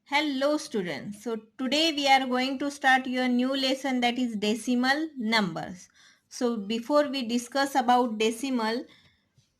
Hello students. So today we are going to start your new lesson, that is decimal numbers. So before we discuss about decimal,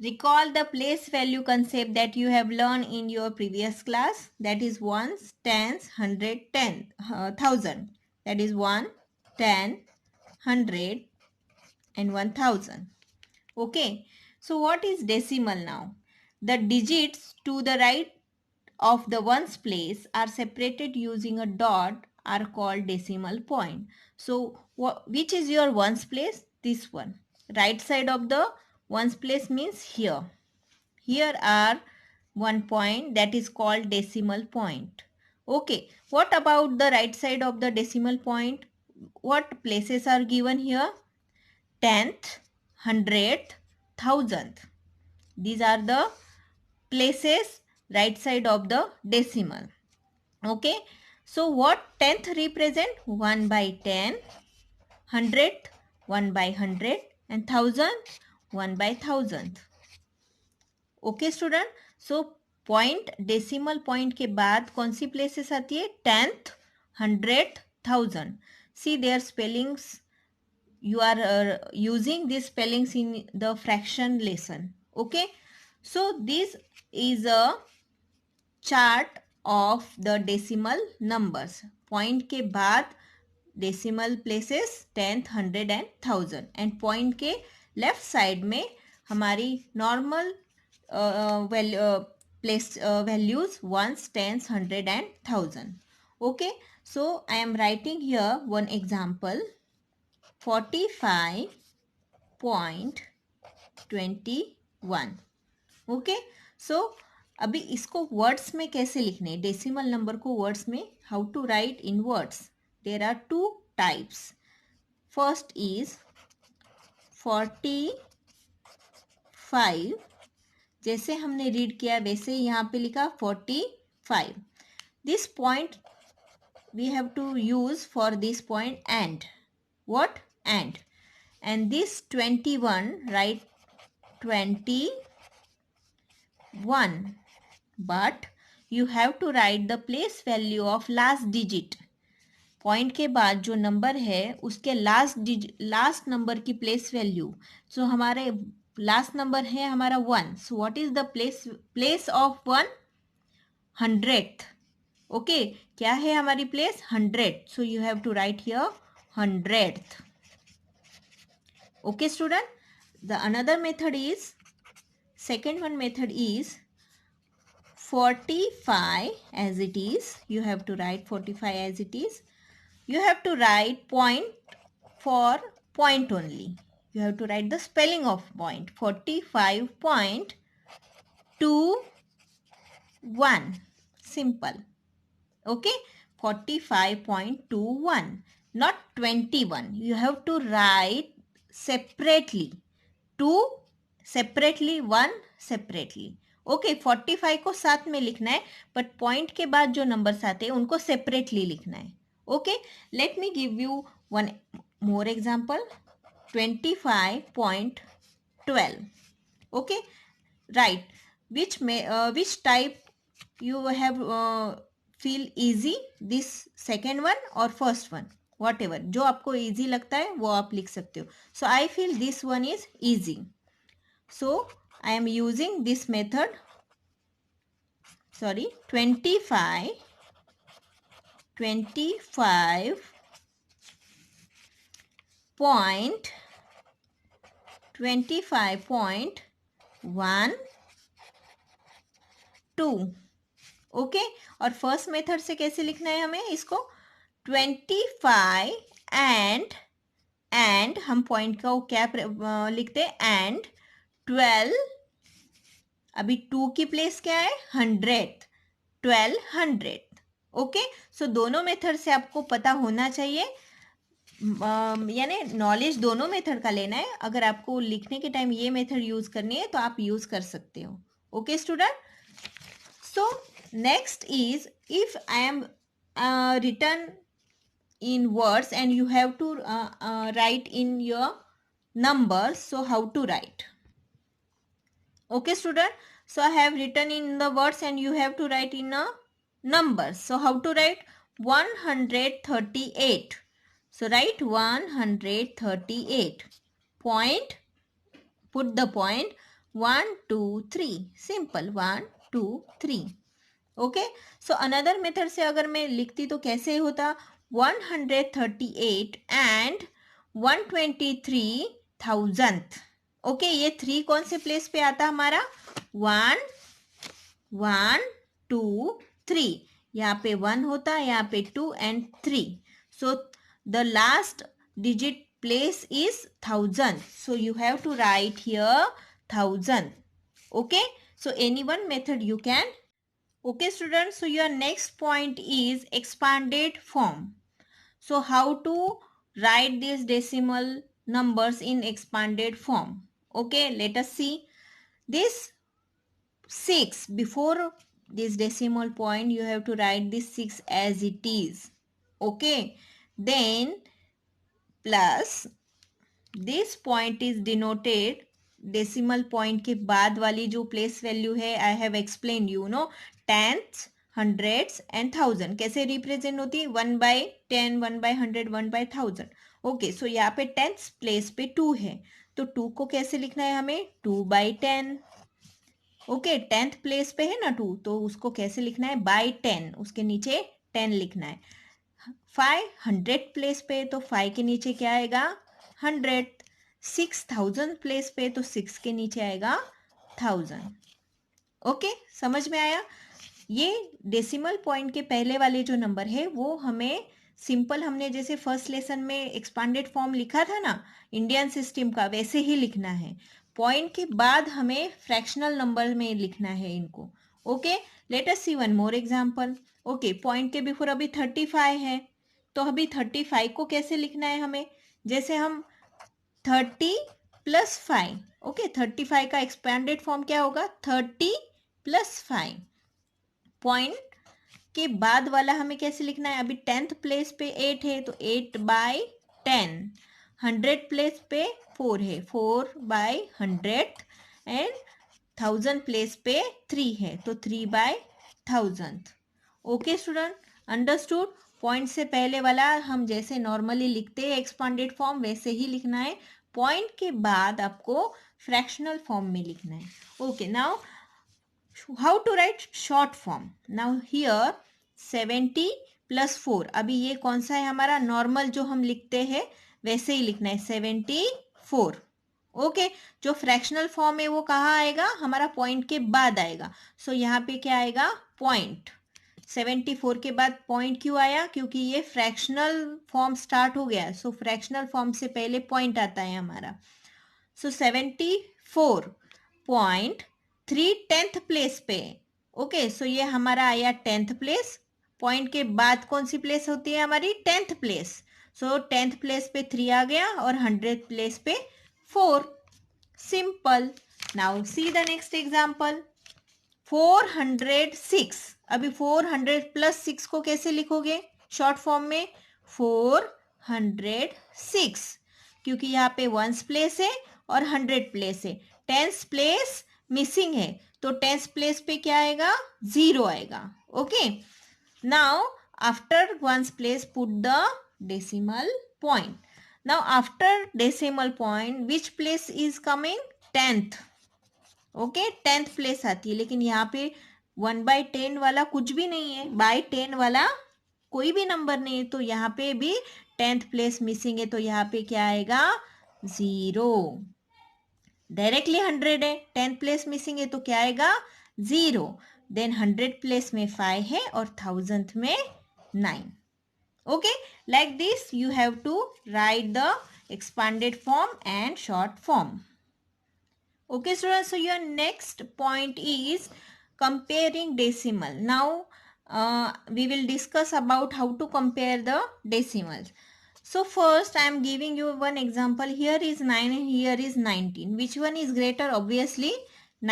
recall the place value concept that you have learned in your previous class, that is ones, tens, hundred, thousand. That is 1, 10, 100 and 1000. Okay. So what is decimal now? The digits to the right of the ones place are separated using a dot are called decimal point. So which is your ones place? This one. Right side of the ones place means here. Here are one point, that is called decimal point. Okay. What about the right side of the decimal point? What places are given here? Tenth, hundredth, thousandth. These are the places right side of the decimal. Okay. So what tenth represent? 1 by 10, hundredth 1 by 100 and thousand 1 by thousand. Okay student. So point decimal point के बाद कौन सी places आती है? Tenth, hundred, thousand. See their spellings. You are using these spellings in the fraction lesson. Okay. So this is a chart of the decimal numbers. Point के बाद decimal places tenth, hundred and thousand. And point के left side में हमारी normal values ones, tens, hundred and thousand. Okay. So I am writing here one example. 45.21. Okay. So अभी इसको words में कैसे लिखने, डेसिमल नंबर को वर्ड्स में, how to write in words. There are two types. First is 45. जैसे हमने read किया वैसे यहाँ पे लिखा 45. This point we have to use for this point and. What? And this 21, right 21, but you have to write the place value of last digit. Point के बाद जो नंबर है उसके लास्ट नंबर की प्लेस वैल्यू. सो हमारे last number है हमारा 1. So what is the place of 1? Hundred. Okay. क्या है हमारी place? 100. So you have to write here 100th. Okay student. The another method is, second one method is 45 as it is. You have to write 45 as it is. You have to write point for point only. You have to write the spelling of point. 45.21. Simple. Okay. 45.21. Not 21. You have to write separately. 2 separately, 1 separately. Okay. 45 को साथ में लिखना है, but point के बाद जो numbers आते हैं उनको सेपरेटली लिखना है. Okay. Let me give you one more example. 25.12. Okay. Right. which type you have feel easy, this second one or first one? Whatever जो आपको easy लगता है वो आप लिख सकते हो. So I feel this one is easy. So I am using this method. Sorry, 25 point 25.12. Okay. और फर्स्ट मेथड से कैसे लिखना है हमें इसको? 25 एंड हम पॉइंट का क्या लिखते हैं? एंड 12. अभी 2 की प्लेस क्या है? 100. 1200. ओके. सो दोनों मेथड से आपको पता होना चाहिए, यानी नॉलेज दोनों मेथड का लेना है. अगर आपको लिखने के टाइम ये मेथड यूज करनी है तो आप यूज कर सकते हो. Okay student. So next is, if I am written in words and you have to write in your numbers, so how to write? Okay student. So I have written in the words and you have to write in a numbers. So how to write? 138. So write 138. Point, put the point 1, 2, 3. Simple 1, 2, 3. Okay, so another method से अगर मैं लिखती तो कैसे होता? 138 and 123,000. Okay, ये 3 कौन से प्लेस पे आता हमारा? 1, 1, 2, 3. यहाँ पे 1 होता है, यहाँ पे 2 and 3. So the last digit place is 1000. So you have to write here 1000. Okay, so any one method you can. Okay students, so your next point is expanded form. So how to write these decimal numbers in expanded form? Okay, let us see. This 6, before this decimal point you have to write this 6 as it is. Okay, then plus this point is denoted, decimal point के बाद वाली जो place value है, I have explain you know, tenths, hundreds and thousand कैसे represent होती है? 1/10, 1/100, 1/1000. Okay, सो यहाँ पे टेंथ प्लेस पे 2 है, तो 2 को कैसे लिखना है हमें? 2/10. ओके, टेंथ प्लेस पे है ना 2, तो उसको कैसे लिखना है? बाई 10, उसके नीचे 10 लिखना है. 500 प्लेस पे, तो 5 के नीचे क्या आएगा? 100. 6000 प्लेस पे, तो 6 के नीचे आएगा 1000. ओके, समझ में आया? ये डेसिमल पॉइंट के पहले वाले जो नंबर है वो हमें सिंपल, हमने जैसे फर्स्ट लेसन में एक्सपांडेड फॉर्म लिखा था ना इंडियन सिस्टम का, वैसे ही लिखना है. पॉइंट के बाद हमें फ्रैक्शनल नंबर में लिखना है इनको. Okay, let us see one more example. Okay, point के बिफोर अभी 35 है, तो अभी 35 को कैसे लिखना है हमें? जैसे हम 30 + 5. ओके, 35 का एक्सपेंडेड फॉर्म क्या होगा? 30 + 5. पॉइंट के बाद वाला हमें कैसे लिखना है? अभी 10th प्लेस पे 8 है, तो 8/10. 100 प्लेस पे 4 है, 4/100. एंड 1000 प्लेस पे 3 है, तो 3/1000. Okay student, understood? पॉइंट से पहले वाला हम जैसे नॉर्मली लिखते हैं एक्सपांडेड फॉर्म, वैसे ही लिखना है. पॉइंट के बाद आपको फ्रैक्शनल फॉर्म में लिखना है. Okay, now how to write short form? Now here 70 + 4. अभी ये कौन सा है हमारा? नॉर्मल जो हम लिखते हैं वैसे ही लिखना है, 74. ओके, जो फ्रैक्शनल फॉर्म है वो कहाँ आएगा? हमारा पॉइंट के बाद आएगा. सो यहाँ पे क्या आएगा? पॉइंट. 74 के बाद पॉइंट क्यों आया? क्योंकि ये फ्रैक्शनल फॉर्म स्टार्ट हो गया, सो फ्रैक्शनल फॉर्म से पहले पॉइंट आता है हमारा. सो 74.3 10th प्लेस पे. ओके, सो ये हमारा आया 10th प्लेस. पॉइंट के बाद कौन सी प्लेस होती है हमारी? 10th place. सो 10th प्लेस पे 3 आ गया और 100th प्लेस पे 4. Simple. Now see the next example. 406. अभी 400 + 6 को कैसे लिखोगे शॉर्ट फॉर्म में? 406, क्योंकि यहाँ पे 1th प्लेस है और 100 प्लेस है. 10th प्लेस मिसिंग है, तो 10th प्लेस पे क्या आएगा? 0 आएगा. Okay, now after 1st place put the decimal point. Now after decimal point which place is coming? 10th. Okay, 10th place आती है, लेकिन यहाँ पे 1/10 वाला कुछ भी नहीं है, बाई 10 वाला कोई भी नंबर नहीं है, तो यहाँ पे भी 10th प्लेस मिसिंग है, तो यहाँ पे क्या आएगा? 0. डायरेक्टली 100 है, 10th प्लेस मिसिंग है, तो क्या आएगा? 0. देन 100 प्लेस में 5 है और 1000th में 9. Okay, like this you have to write the expanded form and short form. Okay students, so your next point is comparing decimal. Now we will discuss about how to compare the decimals. So first I am giving you one example. Here is 9 and here is 19. Which one is greater? Obviously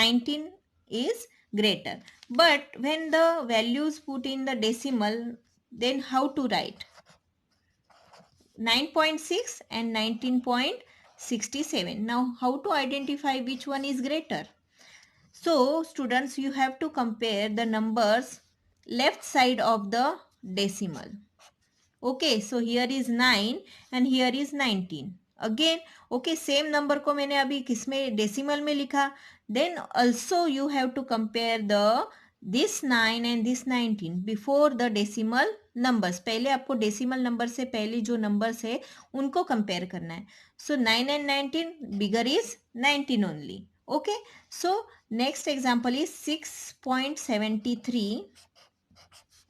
19 is greater. But when the values put in the decimal, then how to write? 9.6 and 19.67. Now how to identify which one is greater? So students, you have to compare the numbers left side of the decimal. Okay, so here is 9 and here is 19. Again, okay, same number को मैंने अभी किसमें decimal में लिखा. Then also you have to compare the this 9 and this 19 before the decimal numbers. पहले आपको decimal number से पहले जो numbers है उनको compare करना है. So 9 and 19, bigger is 19 only. Okay, so next example is 6.73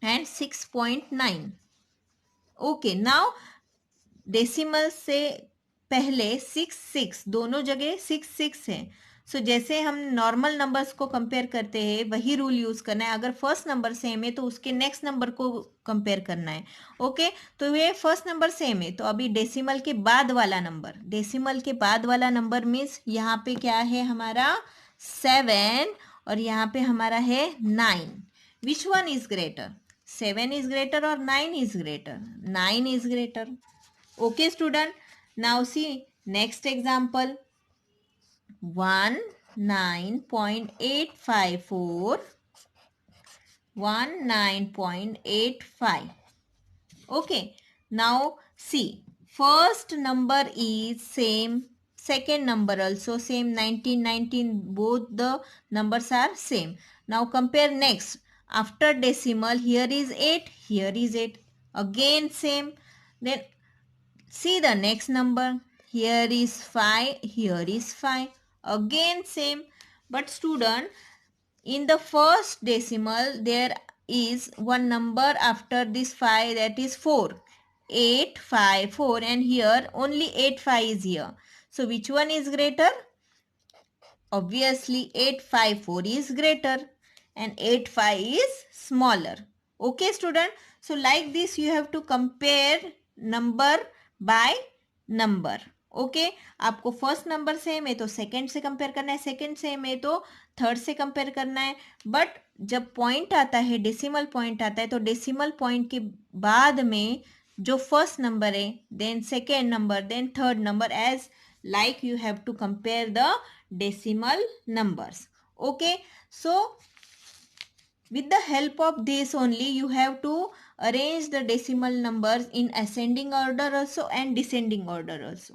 and 6.9. Okay, now decimal से पहले 6 दोनों जगह 6 है. सो जैसे हम नॉर्मल नंबर्स को कंपेयर करते हैं वही रूल यूज़ करना है. अगर फर्स्ट नंबर सेम है तो उसके नेक्स्ट नंबर को कंपेयर करना है. ओके, तो ये फर्स्ट नंबर सेम है तो अभी डेसिमल के बाद वाला नंबर मीन्स यहाँ पे क्या है हमारा 7 और यहाँ पे हमारा है 9. Which one is greater? 7 is greater or 9 is greater? 9 is greater. Okay, student. Now see next example. 19.854. 19.85. Okay. Now see. First number is same. Second number also same. 19. Both the numbers are same. Now compare next. After decimal, here is 8, here is 8. Again same. Then see the next number. Here is 5, here is 5. Again same. But student, in the first decimal, there is one number after this 5, that is 4. 8, 5, 4, and here only 8, 5 is here. So which one is greater? Obviously 8, 5, 4 is greater. And 8, 5 is smaller. Okay, student. So like this you have to compare number by number. Okay, आपको first number same है तो second से compare करना है, second same है तो third से compare करना है. बट जब पॉइंट आता है, डेसिमल पॉइंट आता है, तो डेसिमल पॉइंट के बाद में जो फर्स्ट नंबर है, then second number, then third number, as like you have to compare the decimal numbers. Okay, so with the help of this only you have to arrange the decimal numbers in ascending order also and descending order also.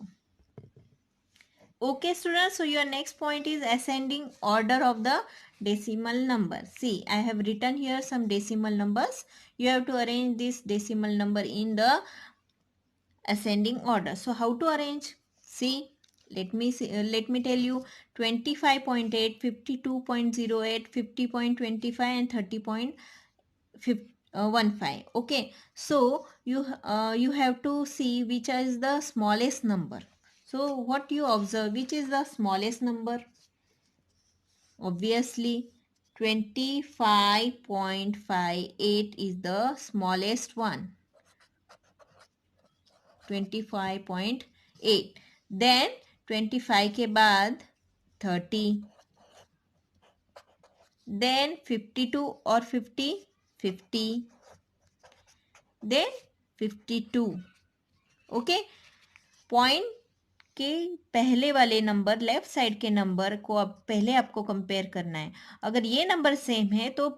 Okay, students, so your next point is ascending order of the decimal number. See, I have written here some decimal numbers. You have to arrange this decimal number in the ascending order. So how to arrange? See, let me tell you. 25.8, 52.08, 50.25 and 30.15. Okay, so you have to see which is the smallest number. So what you observe, which is the smallest number? Obviously 25.58 is the smallest one. 25.8. Then 25 के बाद 30. Then 52 और 50, 50. Then 52. Okay. Point के पहले वाले number, left side के number को अब पहले आपको कंपेयर करना है. अगर ये नंबर सेम है तो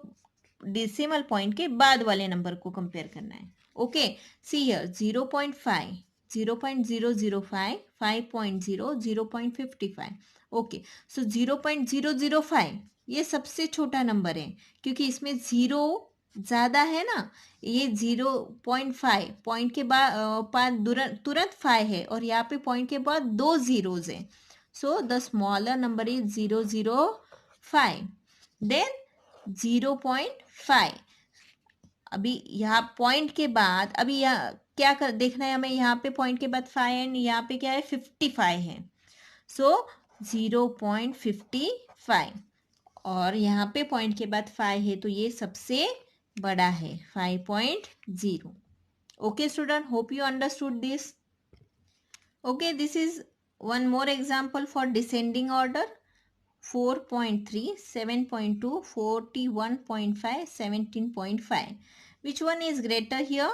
डेसिमल पॉइंट के बाद वाले नंबर को कंपेयर करना है. Okay, see here 0.5, 0.005, 5.0, 0.55. ओके, सो 0.005 ये सबसे छोटा नंबर है क्योंकि इसमें जीरो ज़्यादा है ना. ये 0.5 पॉइंट के बाद तुरंत 5 है और यहाँ पे पॉइंट के बाद 2 zeros है. So the smaller number is 005. Then 0.5. अभी यहाँ पॉइंट के बाद अभी यहाँ क्या देखना है हमें, यहाँ पे पॉइंट के बाद 5 एंड यहाँ पे क्या है 55 है. सो 0.55 और यहाँ पे पॉइंट के बाद 5 है तो ये सबसे बड़ा है 5.0. Okay, student, hope you understood this. Okay, this is one more example for descending order. 4.3, 7.2, 41.5, 17.5. Which one is greater here?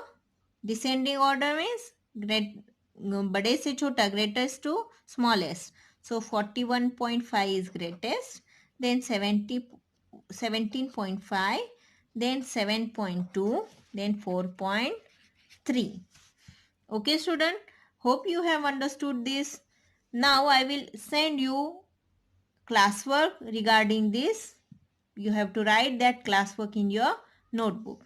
Descending order means बड़े से छोटा, greatest to smallest. So 41.5 is greatest. Then 17.5, then 7.2, then 4.3. Okay student, hope you have understood this. Now I will send you classwork regarding this. You have to write that classwork in your notebook.